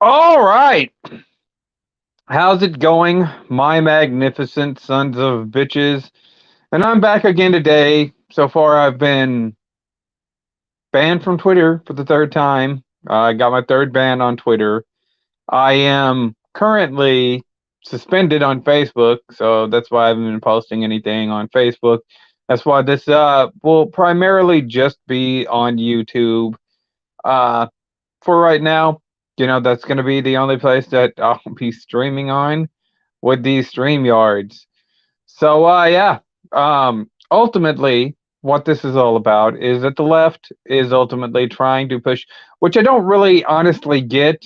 All right. How's it going, my magnificent sons of bitches? And I'm back again today. So far, I've been banned from Twitter for the third time. I got my third ban on Twitter. I am currently suspended on Facebook, so that's why I haven't been posting anything on Facebook. That's why this will primarily just be on YouTube. Uh, for right now, that's going to be the only place that I'll be streaming on with these StreamYards. So, yeah, ultimately, what this is all about is that the left is ultimately trying to push, which I don't really honestly get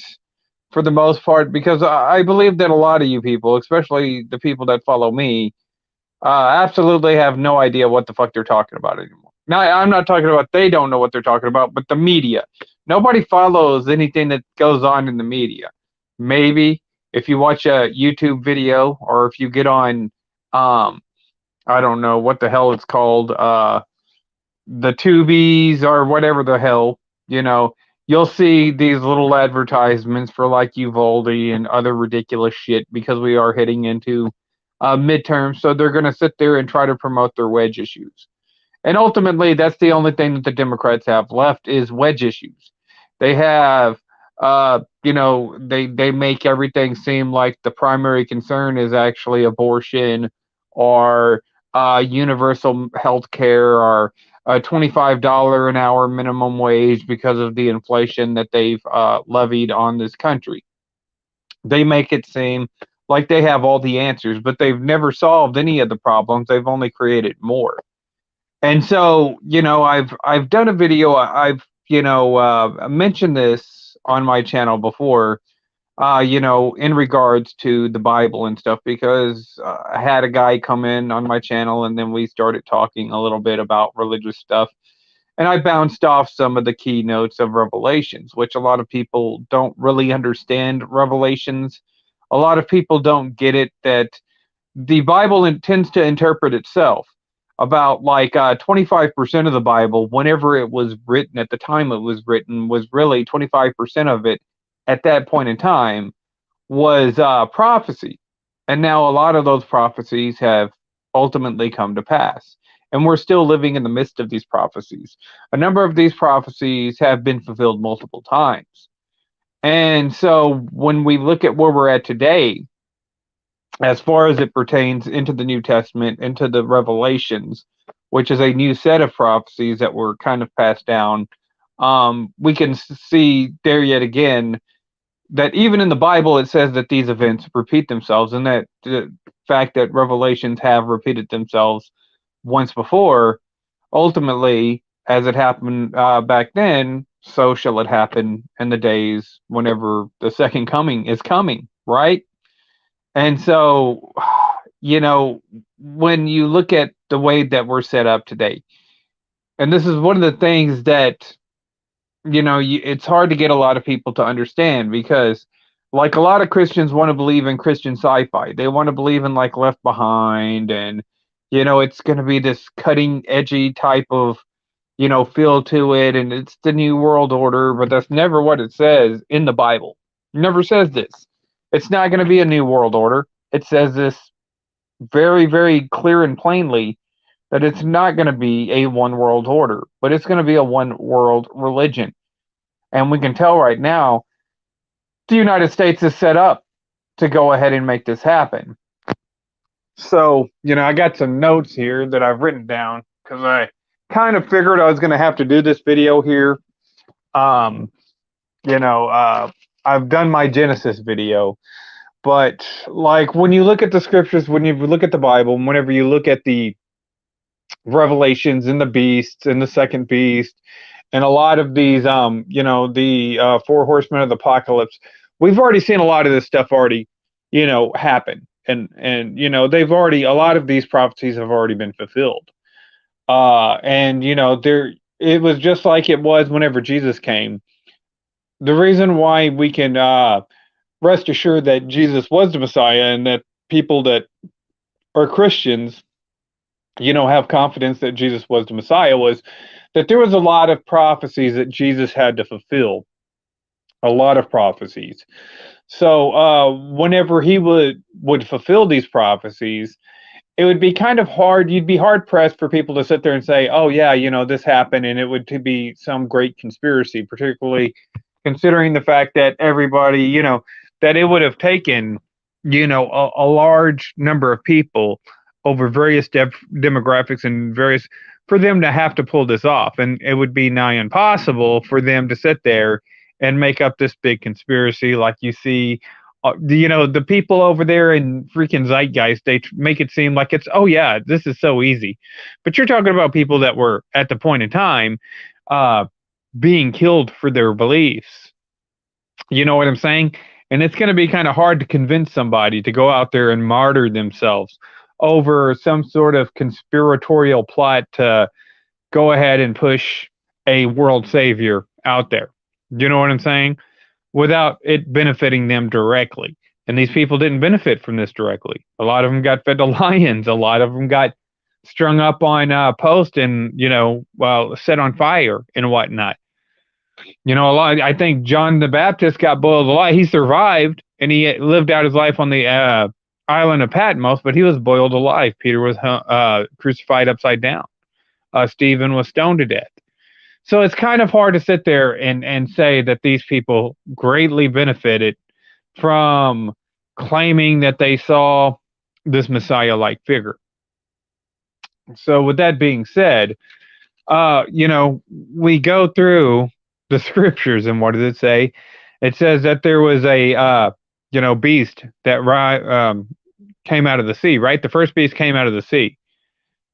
for the most part, because I believe that a lot of you people, especially the people that follow me, absolutely have no idea what the fuck they're talking about anymore. Now, I'm not talking about they don't know what they're talking about, but the media. Nobody follows anything that goes on in the media. Maybe if you watch a YouTube video or if you get on, um, I don't know what the hell it's called, the Tubies or whatever the hell, you know, you'll see these little advertisements for like Uvalde and other ridiculous shit because we are heading into midterms. So they're going to sit there and try to promote their wedge issues. And ultimately, that's the only thing that the Democrats have left is wedge issues. They have, they make everything seem like the primary concern is actually abortion or universal health care or a $25 an hour minimum wage because of the inflation that they've levied on this country. They make it seem like they have all the answers, but they've never solved any of the problems. They've only created more. And so, I've done a video. I've mentioned this on my channel before. In regards to the Bible and stuff, because I had a guy come in on my channel, and then we started talking a little bit about religious stuff, and I bounced off some of the keynotes of Revelations, which a lot of people don't really understand. Revelations, a lot of people don't get it that the Bible tends to interpret itself. About like 25% of the Bible, whenever it was written, at the time it was written, was really 25% of it at that point in time was prophecy. And now a lot of those prophecies have ultimately come to pass. And we're still living in the midst of these prophecies. A number of these prophecies have been fulfilled multiple times. And so when we look at where we're at today, as far as it pertains into the New Testament, into the Revelations, which is a new set of prophecies that were kind of passed down, we can see there yet again that even in the Bible it says that these events repeat themselves, and that the fact that Revelations have repeated themselves once before, ultimately, as it happened back then, so shall it happen in the days whenever the second coming is coming, right? And so, when you look at the way that we're set up today, and this is one of the things that, it's hard to get a lot of people to understand because, like, a lot of Christians want to believe in Christian sci fi. They want to believe in, like, Left Behind, and, it's going to be this cutting edgy type of, feel to it, and it's the New World Order, but that's never what it says in the Bible. It never says this. It's not going to be a New World Order. It says this very, very clear and plainly that it's not going to be a one world order, but it's going to be a one world religion. And we can tell right now the United States is set up to go ahead and make this happen. So, I got some notes here that I've written down because I kind of figured I was going to have to do this video here. Um, you know, uh, I've done my Genesis video, but like when you look at the scriptures, when you look at the Bible, and whenever you look at the Revelations and the beasts and the second beast and a lot of these the four horsemen of the apocalypse, we've already seen a lot of this stuff already happen, and they've already, a lot of these prophecies have already been fulfilled, and there, it was just like it was whenever Jesus came. The reason why we can rest assured that Jesus was the Messiah, and that people that are Christians have confidence that Jesus was the Messiah, was that there was a lot of prophecies that Jesus had to fulfill. a lot of prophecies. So whenever he would fulfill these prophecies, it would be kind of hard. You'd be hard pressed for people to sit there and say, "Oh yeah, this happened," and it would to be some great conspiracy, particularly considering the fact that everybody, that it would have taken, a large number of people over various demographics and various for them to have to pull this off, and it would be nigh impossible for them to sit there and make up this big conspiracy like you see the people over there in freaking Zeitgeist, they make it seem like it's, oh yeah, this is so easy. But you're talking about people that were at the point in time being killed for their beliefs. You know what I'm saying? And it's going to be kind of hard to convince somebody to go out there and martyr themselves over some sort of conspiratorial plot to go ahead and push a world savior out there. You know what I'm saying? Without it benefiting them directly. And these people didn't benefit from this directly. A lot of them got fed to lions. A lot of them got strung up on posts and, set on fire and whatnot. I think John the Baptist got boiled alive. He survived and he lived out his life on the island of Patmos, but he was boiled alive. Peter was crucified upside down. Stephen was stoned to death. So it's kind of hard to sit there and say that these people greatly benefited from claiming that they saw this Messiah-like figure. So with that being said, we go through the scriptures, and what does it say? It says that there was a, beast that came out of the sea, right? The first beast came out of the sea,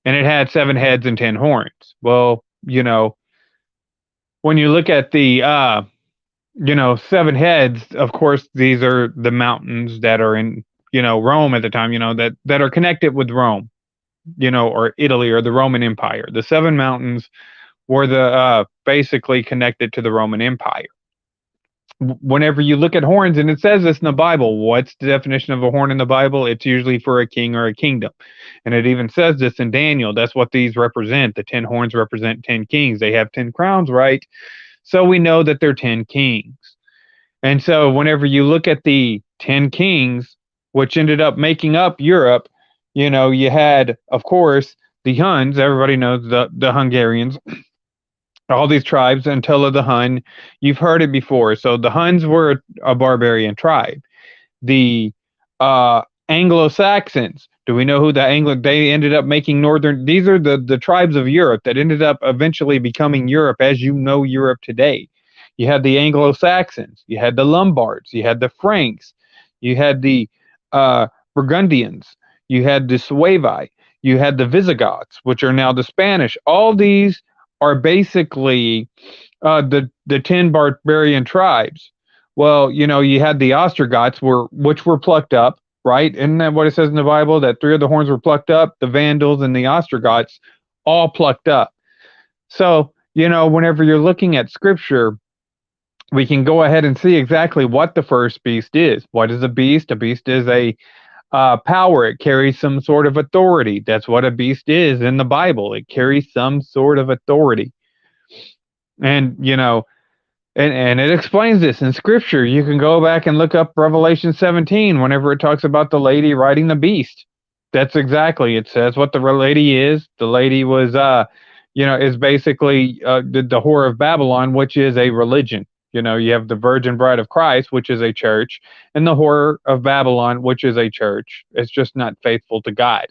and it had 7 heads and 10 horns. Well, when you look at the 7 heads, of course, these are the mountains that are in Rome at the time, that are connected with Rome, or Italy or the Roman Empire. The 7 mountains were the basically connected to the Roman Empire. Whenever you look at horns, and it says this in the Bible, what's the definition of a horn in the Bible? It's usually for a king or a kingdom. And it even says this in Daniel. That's what these represent. The 10 horns represent 10 kings. They have 10 crowns, right? So we know that they're 10 kings. And so whenever you look at the 10 kings, which ended up making up Europe, you had, of course, the Huns. Everybody knows the Hungarians. All these tribes, Attila the Hun, you've heard it before. So the Huns were a barbarian tribe. The Anglo-Saxons, do we know who they ended up making these are the tribes of Europe that ended up eventually becoming Europe as you know Europe today. You had the Anglo-Saxons, you had the Lombards, you had the Franks, you had the Burgundians, you had the Suevi, you had the Visigoths, which are now the Spanish. All these are basically the 10 barbarian tribes. Well, you had the Ostrogoths, which were plucked up, right? Isn't that what it says in the Bible? That 3 of the horns were plucked up, the Vandals and the Ostrogoths, all plucked up. So, whenever you're looking at Scripture, we can go ahead and see exactly what the first beast is. What is a beast? A beast is a power. It carries some sort of authority. That's what a beast is in the Bible. It carries some sort of authority. And, and it explains this in Scripture. You can go back and look up Revelation 17 whenever it talks about the lady riding the beast. That's exactly, it says what the lady is. The lady was, is basically the whore of Babylon, which is a religion. You have the Virgin Bride of Christ, which is a church, and the whore of Babylon, which is a church. It's just not faithful to God.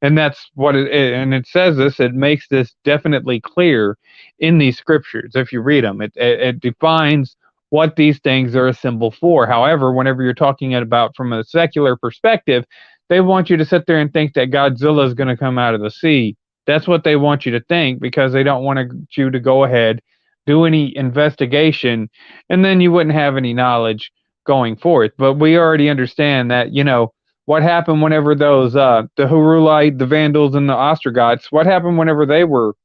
And that's what it is. And it says this, it makes this definitely clear in these scriptures. If you read them, it defines what these things are a symbol for. However, whenever you're talking about from a secular perspective, they want you to sit there and think that Godzilla is going to come out of the sea. That's what they want you to think, because they don't want you to go ahead, do any investigation, and then you wouldn't have any knowledge going forth. But we already understand that, what happened whenever those, the Heruli, the Vandals, and the Ostrogoths, what happened whenever they were,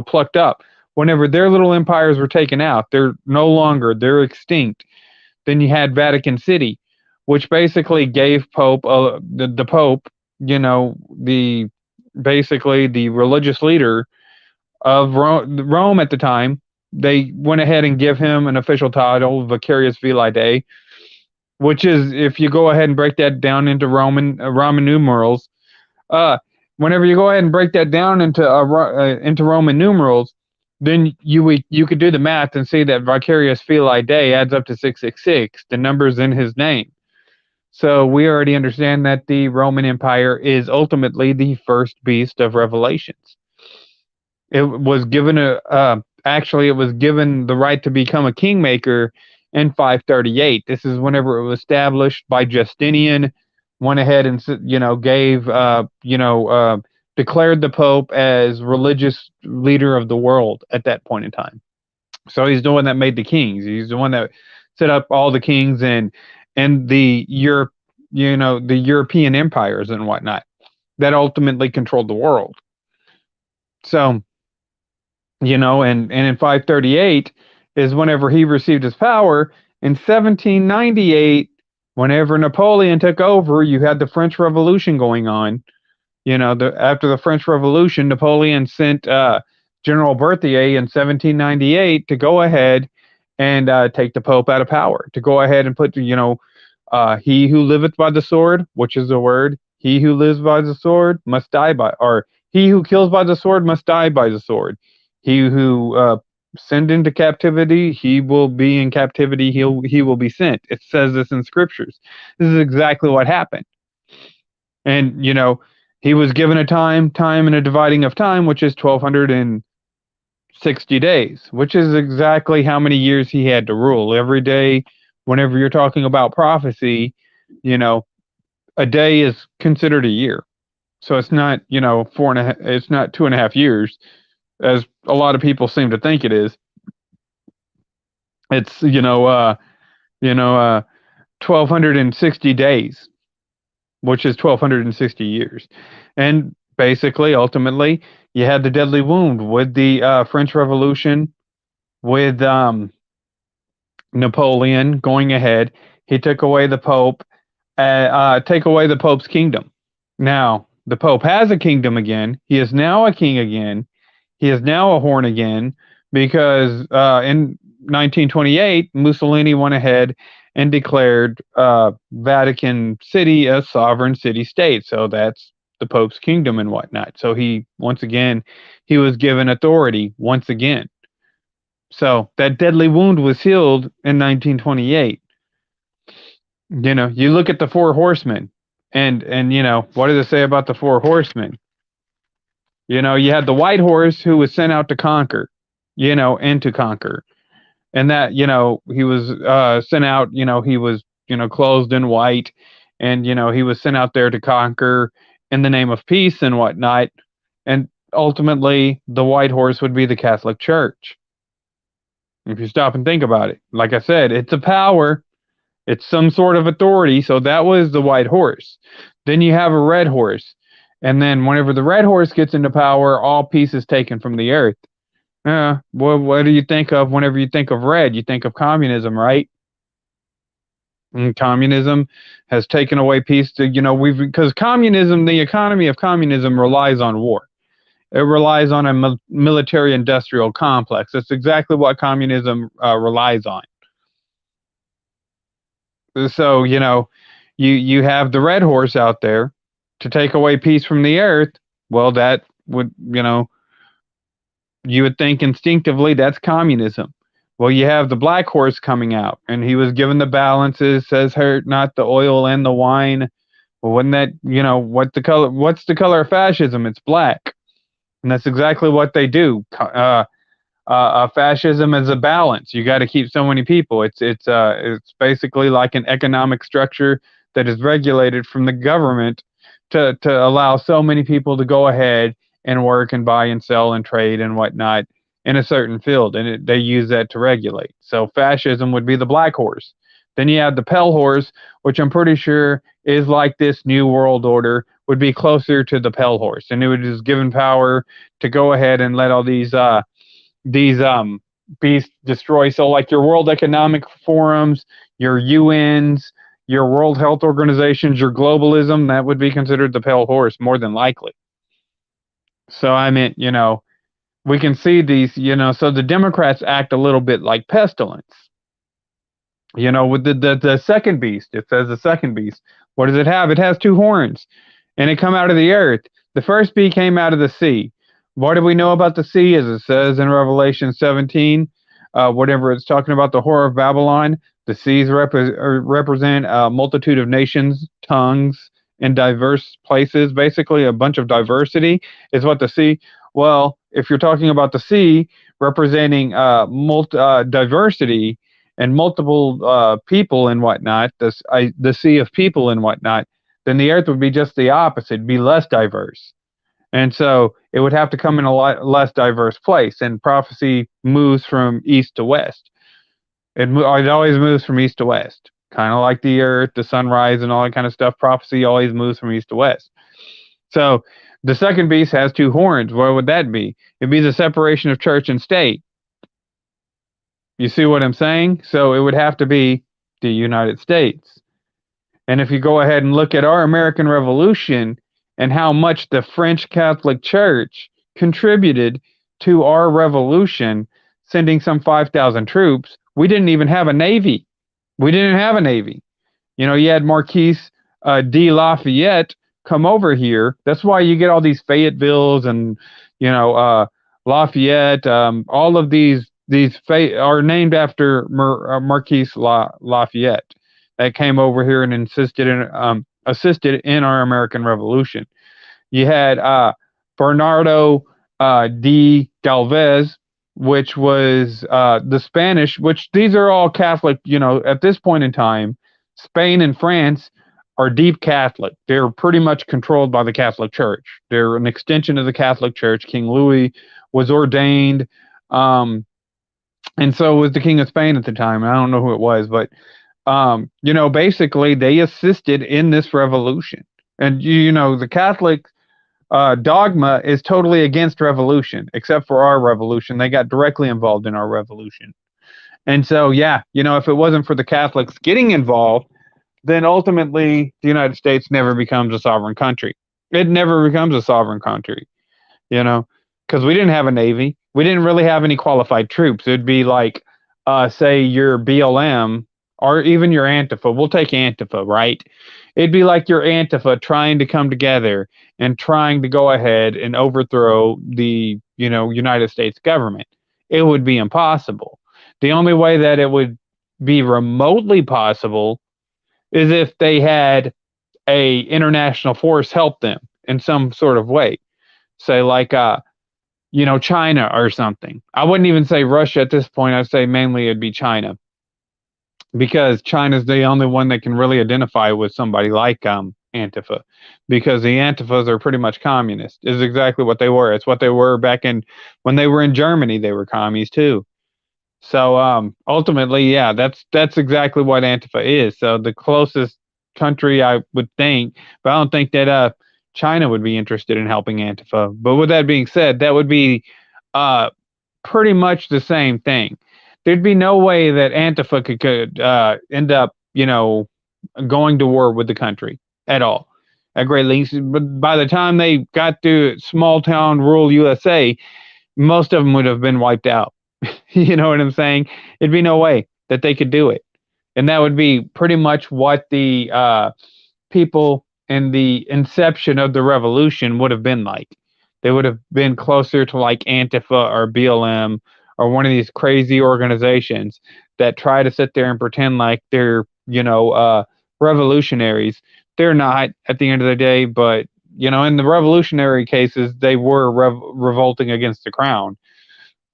plucked up? Whenever their little empires were taken out, they're no longer, they're extinct. Then you had Vatican City, which basically gave Pope, the Pope, basically the religious leader of Rome at the time, they went ahead and give him an official title, Vicarius Vili Dei, which is, if you go ahead and break that down into Roman numerals, uh, whenever you go ahead and break that down into Roman numerals, then you could do the math and see that Vicarius Filii Dei adds up to 666, the numbers in his name. So we already understand that the Roman Empire is ultimately the first beast of Revelations. It was given actually, it was given the right to become a kingmaker in 538. This is whenever it was established by Justinian. Went ahead and gave declared the Pope as religious leader of the world at that point in time. So he's the one that made the kings. He's the one that set up all the kings and the the European empires and whatnot that ultimately controlled the world. So, and in 538 is whenever he received his power. In 1798, whenever Napoleon took over, you had the French Revolution going on. After the French Revolution, Napoleon sent General Berthier in 1798 to go ahead and take the Pope out of power, to go ahead and put, he who liveth by the sword, which is the word, he who lives by the sword must die by, or he who kills by the sword must die by the sword. He who sent into captivity, he will be in captivity, he will be sent. It says this in scriptures. This is exactly what happened. And, he was given a time and a dividing of time, which is 1260 days, which is exactly how many years he had to rule. Every day, whenever you're talking about prophecy, a day is considered a year. So it's not, it's not 2.5 years, as a lot of people seem to think it is. It's, 1260 days, which is 1260 years. And basically, ultimately, you had the deadly wound with the French Revolution, with Napoleon going ahead. He took away the Pope, take away the Pope's kingdom. Now, the Pope has a kingdom again. He is now a king again. He is now a horn again, because in 1928, Mussolini went ahead and declared Vatican City a sovereign city-state. So that's the Pope's kingdom and whatnot. So he was given authority once again. So that deadly wound was healed in 1928. You look at the four horsemen, and what does it say about the four horsemen? You had the white horse who was sent out to conquer, and to conquer. And that, he was sent out, he was, clothed in white, and, he was sent out there to conquer in the name of peace and whatnot. And ultimately, the white horse would be the Catholic Church. If you stop and think about it, like I said, it's a power, it's some sort of authority. So that was the white horse. Then you have a red horse. And then whenever the red horse gets into power, all peace is taken from the earth. What do you think of whenever you think of red? You think of communism, right? And communism has taken away peace because communism, the economy of communism relies on war. It relies on a military-industrial complex. That's exactly what communism relies on. So, you have the red horse out there to take away peace from the earth. Well, that would, you would think instinctively that's communism. Well, you have the black horse coming out, and he was given the balances, says, hurt not the oil and the wine. Well, wouldn't that, what's the color of fascism? It's black. And that's exactly what they do. Fascism is a balance. You got to keep so many people. It's basically like an economic structure that is regulated from the government to allow so many people to go ahead and work and buy and sell and trade and whatnot in a certain field, and they use that to regulate. So fascism would be the black horse. Then you have the pale horse, which I'm pretty sure is like this new world order, would be closer to the pale horse, and it would just given power to go ahead and let all these beasts destroy. So like your World Economic Forums, your UNs, your World Health Organizations, your globalism, that would be considered the pale horse more than likely. So I meant, we can see these, so the Democrats act a little bit like pestilence. With the second beast, it says the second beast. What does it have? It has two horns, and it come out of the earth. The first beast came out of the sea. What do we know about the sea? As it says in Revelation 17, whatever it's talking about, the whore of Babylon, the seas represent a multitude of nations, tongues, and diverse places. Basically, a bunch of diversity is what the sea. Well, if you're talking about the sea representing diversity and multiple people and whatnot, the sea of people and whatnot, then the earth would be just the opposite, be less diverse. And so it would have to come in a lot less diverse place. And prophecy moves from east to west. It always moves from east to west, kind of like the earth, the sunrise, and all that kind of stuff. Prophecy always moves from east to west. So the second beast has two horns. What would that be? It'd be the separation of church and state. You see what I'm saying? So it would have to be the United States. And if you go ahead and look at our American Revolution and how much the French Catholic Church contributed to our revolution, sending some 5,000 troops, we didn't even have a navy. We didn't have a navy. You had Marquis de Lafayette come over here. That's why you get all these Fayettevilles and, Lafayette. All of these are named after Marquis Lafayette that came over here and assisted in our American Revolution. You had Bernardo de Galvez, which was the Spanish, which these are all Catholic, at this point in time. Spain and France are deep Catholic. They're pretty much controlled by the Catholic Church. They're an extension of the Catholic Church. King Louis was ordained, and so was the King of Spain at the time. I don't know who it was, but basically they assisted in this revolution. And the Catholic dogma is totally against revolution, except for our revolution. They got directly involved in our revolution. And so, yeah, if it wasn't for the Catholics getting involved, then ultimately the United States never becomes a sovereign country. It never becomes a sovereign country, because we didn't have a navy. We didn't really have any qualified troops. It'd be like, say, your BLM or even your Antifa. We'll take Antifa, right? It'd be like your Antifa trying to come together and trying to go ahead and overthrow the, United States government. It would be impossible. The only way that it would be remotely possible is if they had a international force help them in some sort of way. Say like China or something. I wouldn't even say Russia at this point. I'd say mainly it'd be China, because China's the only one that can really identify with somebody like Antifa, because the Antifas are pretty much communist. Is exactly what they were. It's what they were back when they were in Germany. They were commies too. So ultimately, yeah, that's exactly what Antifa is. So the closest country I would think, but I don't think that China would be interested in helping Antifa. But with that being said, that would be pretty much the same thing. There'd be no way that Antifa could end up, going to war with the country at all, at great lengths. But by the time they got to small town rural USA, most of them would have been wiped out. You know what I'm saying? It'd be no way that they could do it. And that would be pretty much what the people in the inception of the revolution would have been like. They would have been closer to like Antifa or BLM or one of these crazy organizations that try to sit there and pretend like they're, revolutionaries. They're not at the end of the day, but, in the revolutionary cases, they were revolting against the crown.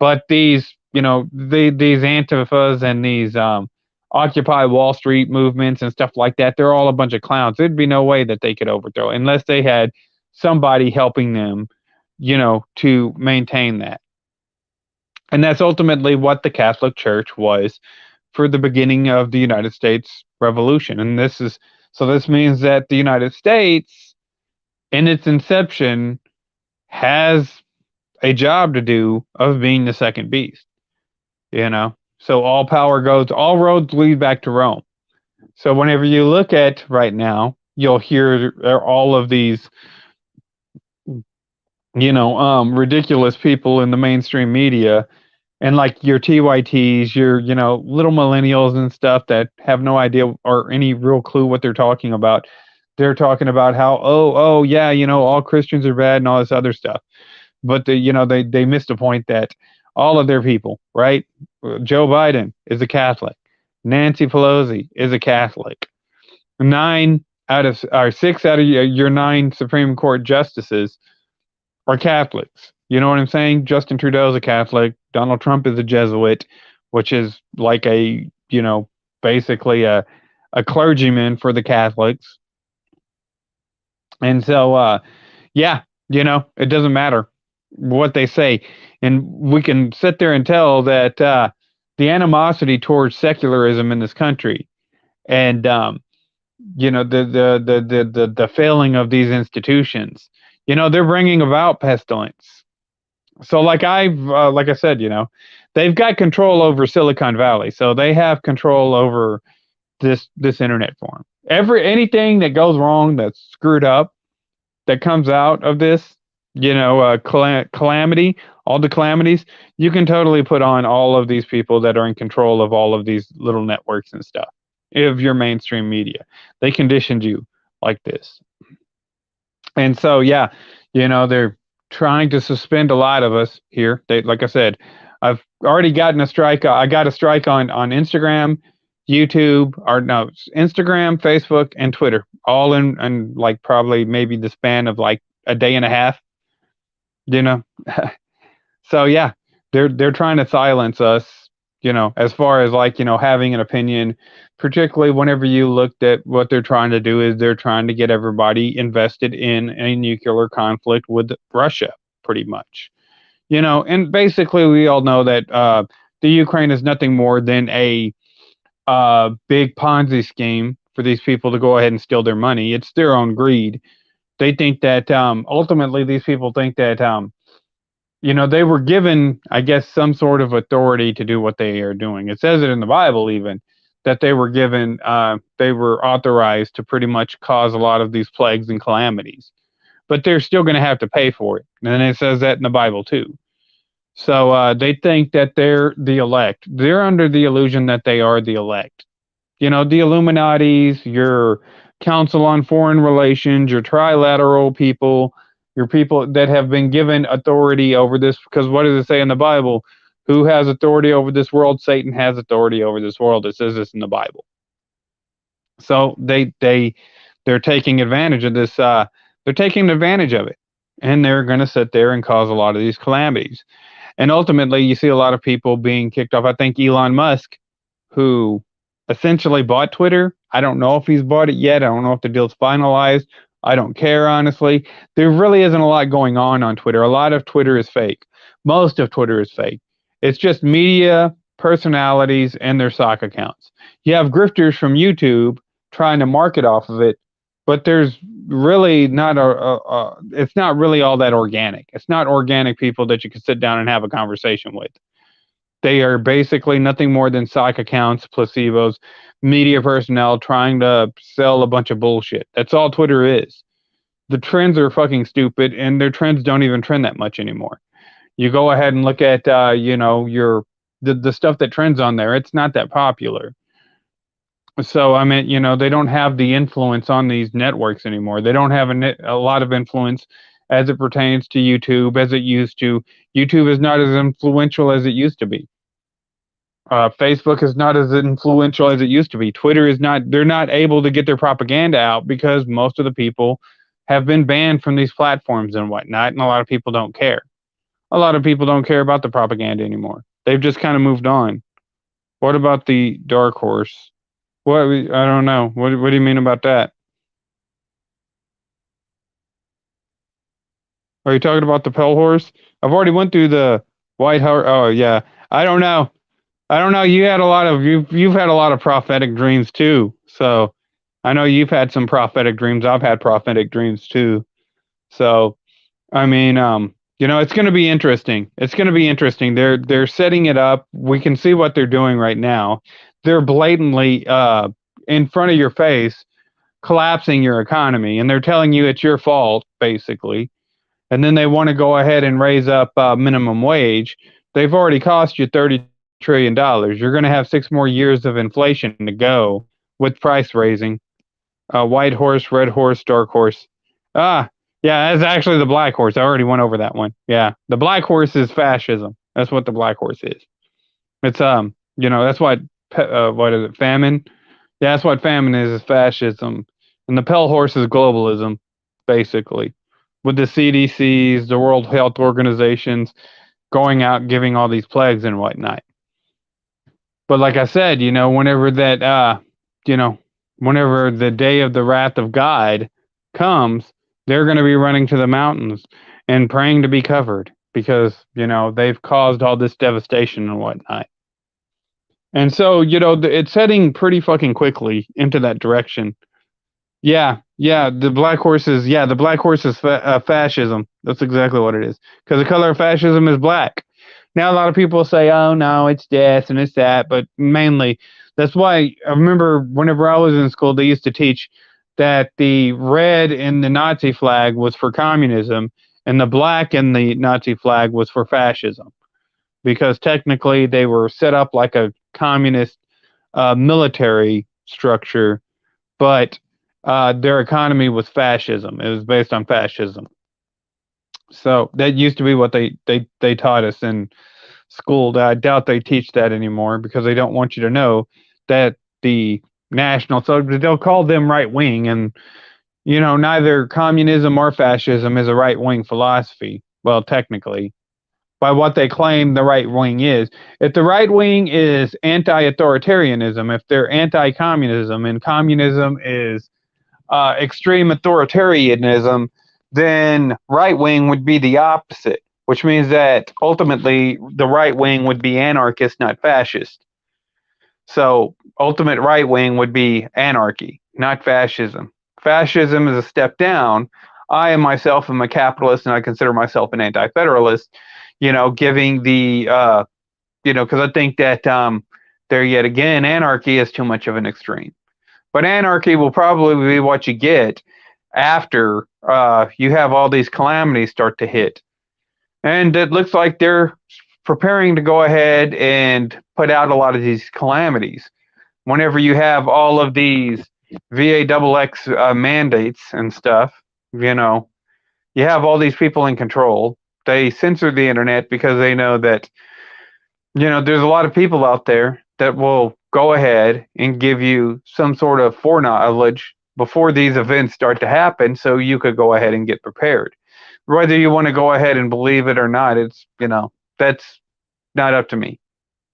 But these, these Antifas and these Occupy Wall Street movements and stuff like that, they're all a bunch of clowns. There'd be no way that they could overthrow unless they had somebody helping them, to maintain that. And that's ultimately what the Catholic Church was for the beginning of the United States Revolution. And this means that the United States, in its inception, has a job to do of being the second beast. So all roads lead back to Rome. So whenever you look at right now, you'll hear all of these ridiculous people in the mainstream media, and like your TYTs, your little millennials and stuff that have no idea or any real clue what they're talking about. They're talking about how, oh yeah, all Christians are bad and all this other stuff. But they missed a point that all of their people, right? Joe Biden is a Catholic. Nancy Pelosi is a Catholic. 6 out of your 9 Supreme Court justices are Catholics. You know what I'm saying? Justin Trudeau is a Catholic. Donald Trump is a Jesuit, which is like basically a clergyman for the Catholics. And so, yeah, it doesn't matter what they say. And we can sit there and tell that the animosity towards secularism in this country and, the failing of these institutions, they're bringing about pestilence. So like I said, they've got control over Silicon Valley. So they have control over this internet form. Anything that goes wrong, that's screwed up, that comes out of this, calamity, all the calamities, you can totally put on all of these people that are in control of all of these little networks and stuff, of your mainstream media. They conditioned you like this. And so, yeah, they're trying to suspend a lot of us here. Like I said, I've already gotten a strike. I got a strike on Instagram, YouTube, Instagram, Facebook, and Twitter, all in like probably maybe the span of like a day and a half. So yeah, they're trying to silence us. As far as like having an opinion, particularly whenever you looked at what they're trying to do is they're trying to get everybody invested in a nuclear conflict with Russia, pretty much. And basically we all know that the Ukraine is nothing more than a big Ponzi scheme for these people to go ahead and steal their money. It's their own greed. They think that ultimately these people think that they were given, I guess, some sort of authority to do what they are doing. It says it in the Bible even that they were given, they were authorized to pretty much cause a lot of these plagues and calamities. But they're still going to have to pay for it. And it says that in the Bible too. So they think that they're the elect. They're under the illusion that they are the elect. The Illuminatis, your Council on Foreign Relations, your trilateral people, your people that have been given authority over this. Because what does it say in the Bible? Who has authority over this world? Satan has authority over this world. It says this in the Bible. So they're taking advantage of this. They're taking advantage of it, and they're going to sit there and cause a lot of these calamities. And ultimately, you see a lot of people being kicked off. I think Elon Musk, who essentially bought Twitter. I don't know if he's bought it yet. I don't know if the deal's finalized. I don't care, honestly. There really isn't a lot going on Twitter. A lot of Twitter is fake. Most of Twitter is fake. It's just media, personalities, and their sock accounts. You have grifters from YouTube trying to market off of it, but there's really not it's not really all that organic. It's not organic people that you can sit down and have a conversation with. They are basically nothing more than sock accounts, placebos, media personnel trying to sell a bunch of bullshit. That's all Twitter is. The trends are fucking stupid, and their trends don't even trend that much anymore. You go ahead and look at, the stuff that trends on there. It's not that popular. So, I mean, they don't have the influence on these networks anymore. They don't have a lot of influence as it pertains to YouTube as it used to. YouTube is not as influential as it used to be. Facebook is not as influential as it used to be. Twitter is not, they're not able to get their propaganda out because most of the people have been banned from these platforms and whatnot, and a lot of people don't care. A lot of people don't care about the propaganda anymore. They've just kind of moved on. What about the Dark Horse? What? I don't know. What do you mean about that? Are you talking about the Pale Horse? I've already went through the White Horse. Oh yeah. I don't know. I don't know. You've had a lot of prophetic dreams too. So I know you've had some prophetic dreams. I've had prophetic dreams too. So I mean, it's going to be interesting. It's going to be interesting. They're setting it up. We can see what they're doing right now. They're blatantly in front of your face collapsing your economy, and they're telling you it's your fault basically. and then they want to go ahead and raise up minimum wage, they've already cost you $30 trillion. You're going to have 6 more years of inflation to go with price raising. White horse, red horse, dark horse. Ah, yeah, that's actually the black horse. I already went over that one. Yeah, the black horse is fascism. That's what the black horse is. It's that's what is it? Famine. Yeah, that's what famine is fascism, and the pale horse is globalism, basically, with the CDCs, the World Health Organizations going out giving all these plagues and whatnot. But like I said, whenever the day of the wrath of God comes, they're going to be running to the mountains and praying to be covered because, they've caused all this devastation and whatnot. And so, it's heading pretty fucking quickly into that direction. Yeah, the black horse is fascism. That's exactly what it is. Because the color of fascism is black. Now, a lot of people say, oh, no, it's this and it's that. But mainly, that's why I remember whenever I was in school, they used to teach that the red in the Nazi flag was for communism and the black in the Nazi flag was for fascism. Because technically, they were set up like a communist military structure, but their economy was fascism. It was based on fascism. So that used to be what they taught us in school. I doubt they teach that anymore because they don't want you to know that the they'll call them right wing, and neither communism or fascism is a right wing philosophy. Well, technically, by what they claim the right wing is. If the right wing is anti-authoritarianism, if they're anti-communism, and communism is extreme authoritarianism, then right wing would be the opposite, which means that ultimately the right wing would be anarchist, not fascist. So ultimate right wing would be anarchy, not fascism. Fascism is a step down. I myself am a capitalist, and I consider myself an anti-federalist. Giving the because I think that there yet again anarchy is too much of an extreme. But anarchy will probably be what you get after you have all these calamities start to hit. And it looks like they're preparing to go ahead and put out a lot of these calamities. Whenever you have all of these VAXX mandates and stuff, you have all these people in control. They censor the internet because they know that, there's a lot of people out there that will go ahead and give you some sort of foreknowledge before these events start to happen so you could go ahead and get prepared. Whether you want to go ahead and believe it or not, it's, that's not up to me.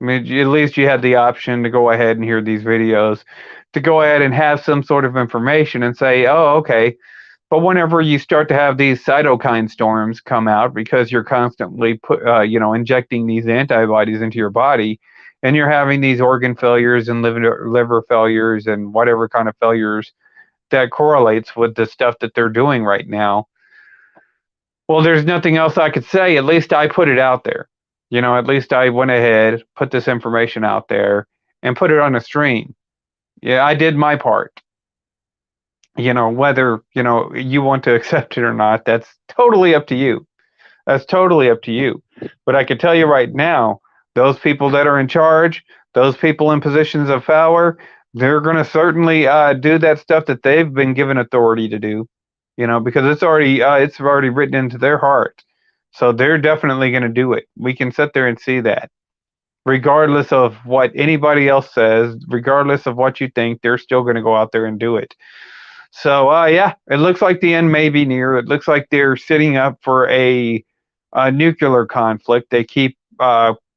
I mean, at least you have the option to go ahead and hear these videos, to go ahead and have some sort of information and say, oh, okay. But whenever you start to have these cytokine storms come out because you're constantly injecting these antibodies into your body, and you're having these organ failures and liver failures and whatever kind of failures that correlates with the stuff that they're doing right now. Well, there's nothing else I could say. At least I put it out there. At least I went ahead, put this information out there, and put it on a stream. Yeah, I did my part. Whether, you want to accept it or not, that's totally up to you. That's totally up to you. But I can tell you right now, those people that are in charge, those people in positions of power, they're going to certainly do that stuff that they've been given authority to do, because it's already written into their heart. So they're definitely going to do it. We can sit there and see that. Regardless of what anybody else says, regardless of what you think, they're still going to go out there and do it. So, it looks like the end may be near. It looks like they're sitting up for a nuclear conflict. They keep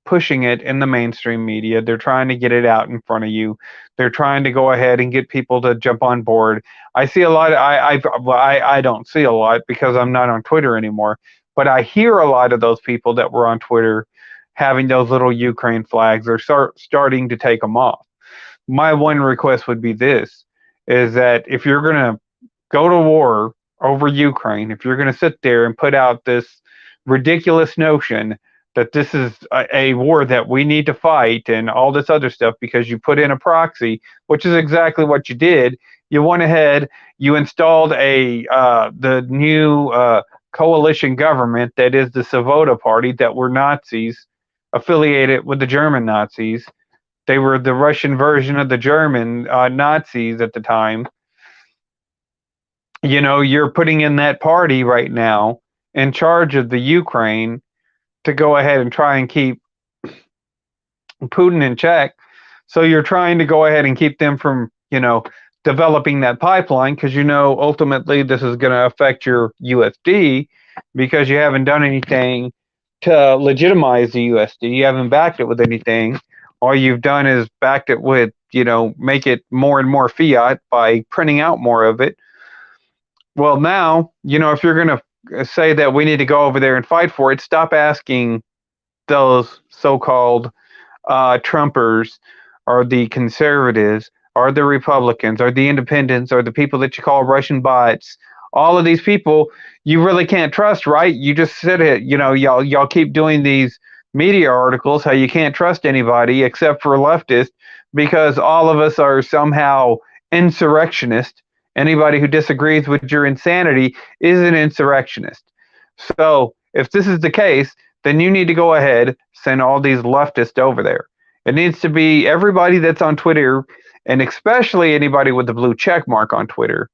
pushing it in the mainstream media. They're trying to get it out in front of you. They're trying to go ahead and get people to jump on board. I see a lot. I don't see a lot because I'm not on Twitter anymore. But I hear a lot of those people that were on Twitter having those little Ukraine flags. They're starting to take them off. My one request would be this, is that if you're going to go to war over Ukraine, if you're going to sit there and put out this ridiculous notion that this is a war that we need to fight and all this other stuff because you put in a proxy, which is exactly what you did. You went ahead, you installed the new coalition government that is the Svoboda Party that were Nazis affiliated with the German Nazis. They were the Russian version of the German Nazis at the time. You're putting in that party right now in charge of the Ukraine to go ahead and try and keep Putin in check. So you're trying to go ahead and keep them from, developing that pipeline because, ultimately this is going to affect your USD because you haven't done anything to legitimize the USD. You haven't backed it with anything. All you've done is backed it with, make it more and more fiat by printing out more of it. Well, now, if you're going to say that we need to go over there and fight for it, stop asking those so-called Trumpers or the conservatives or the Republicans or the independents or the people that you call Russian bots. All of these people you really can't trust, right? You just said it, y'all keep doing these media articles how you can't trust anybody except for leftists because all of us are somehow insurrectionists. Anybody who disagrees with your insanity is an insurrectionist. So if this is the case, then you need to go ahead, send all these leftists over there. It needs to be everybody that's on Twitter, and especially anybody with the blue check mark on Twitter.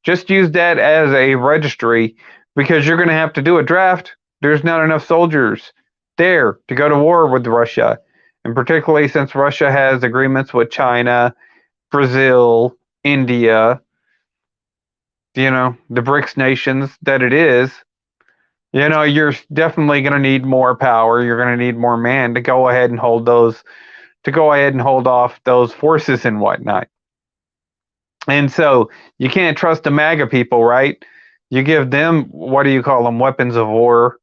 Just use that as a registry because you're going to have to do a draft. There's not enough soldiers there to go to war with Russia. And particularly since Russia has agreements with China, Brazil, India, the BRICS nations that it is, you're definitely going to need more power. You're going to need more man to go ahead and hold off those forces and whatnot. And so you can't trust the MAGA people, right? You give them, what do you call them, weapons of war,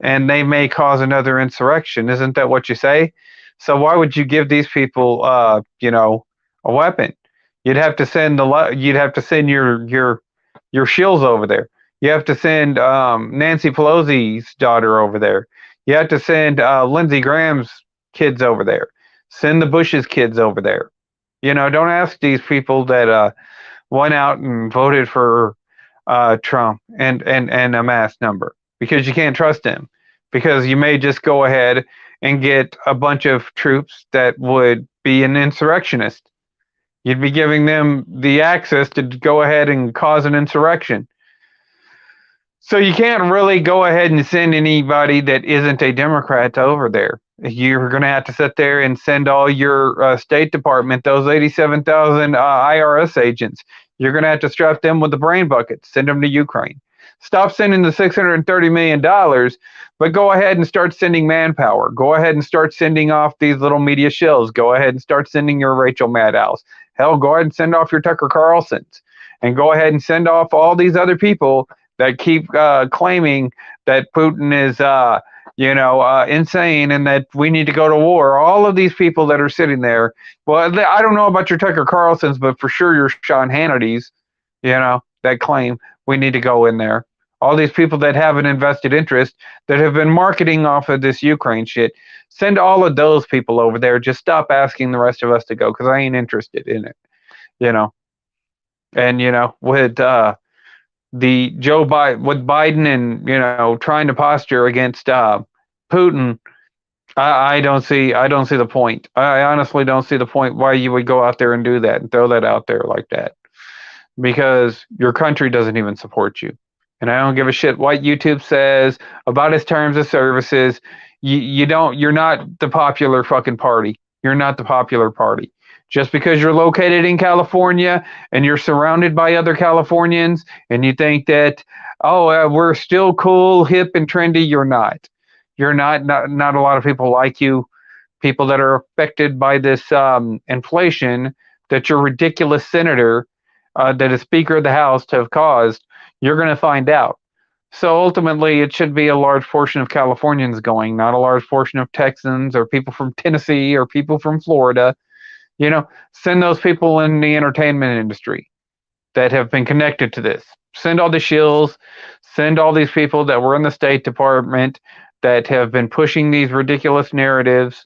and they may cause another insurrection. Isn't that what you say? So why would you give these people, a weapon? You'd have to send your shills over there. You have to send Nancy Pelosi's daughter over there. You have to send Lindsey Graham's kids over there. Send the Bush's kids over there. Don't ask these people that went out and voted for Trump and a mass number because you can't trust him. Because you may just go ahead and get a bunch of troops that would be an insurrectionist. You'd be giving them the access to go ahead and cause an insurrection. So you can't really go ahead and send anybody that isn't a Democrat over there. You're going to have to sit there and send all your State Department, those 87,000 IRS agents. You're going to have to strap them with the brain buckets, send them to Ukraine. Stop sending the $630 million, but go ahead and start sending manpower. Go ahead and start sending off these little media shills. Go ahead and start sending your Rachel Maddows. Hell, go ahead and send off your Tucker Carlsons. And go ahead and send off all these other people that keep claiming that Putin is, insane and that we need to go to war. All of these people that are sitting there. Well, I don't know about your Tucker Carlsons, but for sure your Sean Hannity's, that claim we need to go in there. All these people that have an invested interest that have been marketing off of this Ukraine shit. Send all of those people over there. Just stop asking the rest of us to go because I ain't interested in it. And with the Joe Biden with Biden and trying to posture against Putin, I don't see the point. I honestly don't see the point why you would go out there and do that and throw that out there like that, because your country doesn't even support you. And I don't give a shit what YouTube says about its terms of services. You're not the popular fucking party. You're not the popular party. Just because you're located in California and you're surrounded by other Californians and you think that, we're still cool, hip, and trendy, you're not. You're not a lot of people like you, people that are affected by this inflation that your ridiculous senator, that is Speaker of the House, to have caused. You're going to find out. So ultimately, it should be a large portion of Californians going, not a large portion of Texans or people from Tennessee or people from Florida. Send those people in the entertainment industry that have been connected to this. Send all the shills. Send all these people that were in the State Department that have been pushing these ridiculous narratives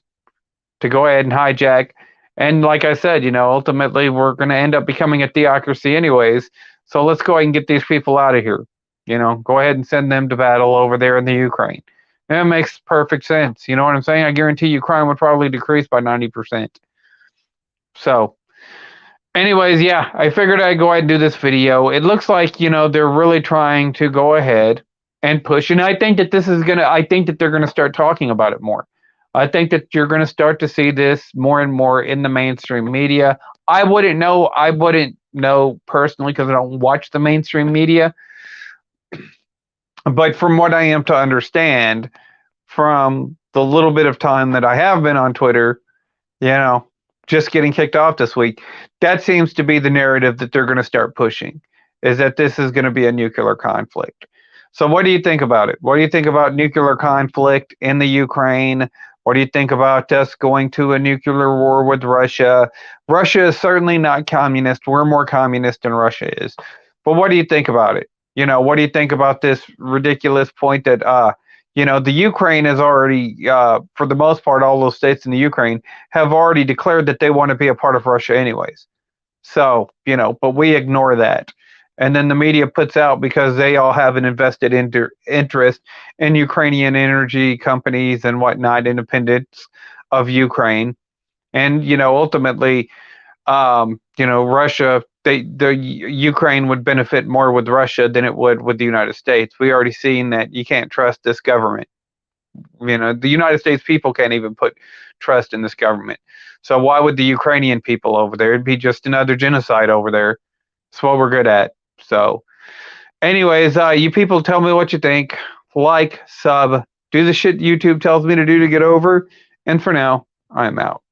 to go ahead and hijack. And like I said, ultimately we're going to end up becoming a theocracy anyways. So let's go ahead and get these people out of here. Go ahead and send them to battle over there in the Ukraine. That makes perfect sense. You know what I'm saying? I guarantee you crime would probably decrease by 90%. So, anyways, yeah, I figured I'd go ahead and do this video. It looks like, they're really trying to go ahead and push. And I think that I think that they're going to start talking about it more. I think that you're going to start to see this more and more in the mainstream media. I wouldn't know personally because I don't watch the mainstream media. But from what I am to understand, from the little bit of time that I have been on Twitter, just getting kicked off this week, that seems to be the narrative that they're going to start pushing, is that this is going to be a nuclear conflict. So what do you think about it? What do you think about nuclear conflict in the Ukraine? What do you think about us going to a nuclear war with Russia? Russia is certainly not communist. We're more communist than Russia is. But what do you think about it? What do you think about this ridiculous point that, the Ukraine has already, for the most part, all those states in the Ukraine have already declared that they want to be a part of Russia anyways. So, but we ignore that. And then the media puts out, because they all have an invested interest in Ukrainian energy companies and whatnot, independence of Ukraine. And, ultimately, Russia, the Ukraine would benefit more with Russia than it would with the United States. We already seen that you can't trust this government. The United States people can't even put trust in this government. So why would the Ukrainian people over there? It'd be just another genocide over there. That's what we're good at. So anyways, you people tell me what you think. Like, sub, do the shit YouTube tells me to do to get over. And for now, I'm out.